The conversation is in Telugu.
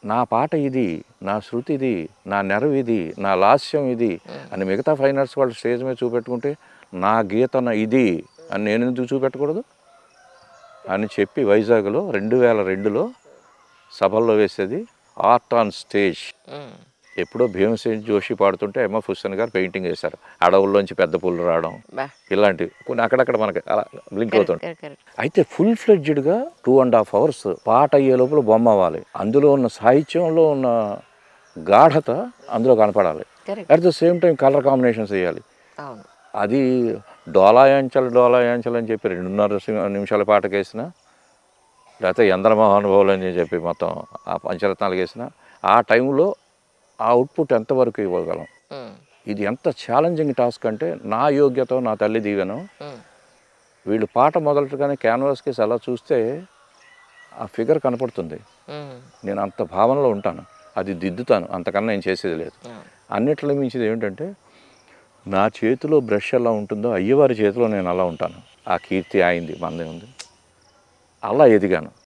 నా పాట ఇది, నా శృతి ఇది, నా నెరవు ఇది, నా లాస్యం ఇది అని మిగతా ఫైనర్స్ వాళ్ళు స్టేజ్ మీద చూపెట్టుకుంటే నా గీతన ఇది అని నేను ఎందుకు చూపెట్టకూడదు అని చెప్పి వైజాగ్లో 2002లో సభల్లో వేసేది ఆర్ట్ ఆన్ స్టేజ్. ఎప్పుడో భీమసేన్ జోషి పాడుతుంటే ఎంఎఫ్ హుస్సేన్ గారు పెయింటింగ్ వేశారు. అడవుల్లోంచి పెద్ద పుల్లు రావడం, ఇలాంటివి కొన్ని అక్కడక్కడ మనకి అలా బ్లింక్ అవుతుంటాయి. అయితే ఫుల్ ఫ్లెడ్జ్డ్గా 2.5 hours పాట అయ్యే లోపల బొమ్మ అవ్వాలి. అందులో ఉన్న సాహిత్యంలో ఉన్న గాఢత అందులో కనపడాలి. At the same time colour combinations వేయాలి. అది డోలాయాంచల్ అని చెప్పి 2.5 నిమిషాల పాటకు వేసిన, లేకపోతే యంత్రమోహనుభవులు అని చెప్పి మొత్తం ఆ పంచరత్నాలకు వేసిన, ఆ టైంలో ఆ అవుట్పుట్ ఎంతవరకు ఇవ్వగలం. ఇది ఎంత ఛాలెంజింగ్ టాస్క్ అంటే నా యోగ్యత, నా తల్లి దీవెను. వీళ్ళు పాట మొదలటగానే క్యాన్వాస్కి అలా చూస్తే ఆ ఫిగర్ కనపడుతుంది. నేను అంత భావనలో ఉంటాను, అది దిద్దుతాను, అంతకన్నా నేను చేసేది లేదు. అన్నిట్లో మించింది ఏమిటంటే నా చేతిలో బ్రష్ ఎలా ఉంటుందో అయ్యవారి చేతిలో నేను అలా ఉంటాను. ఆ కీర్తి ఆయింది, మందే ఉంది, అలా ఎదిగాను.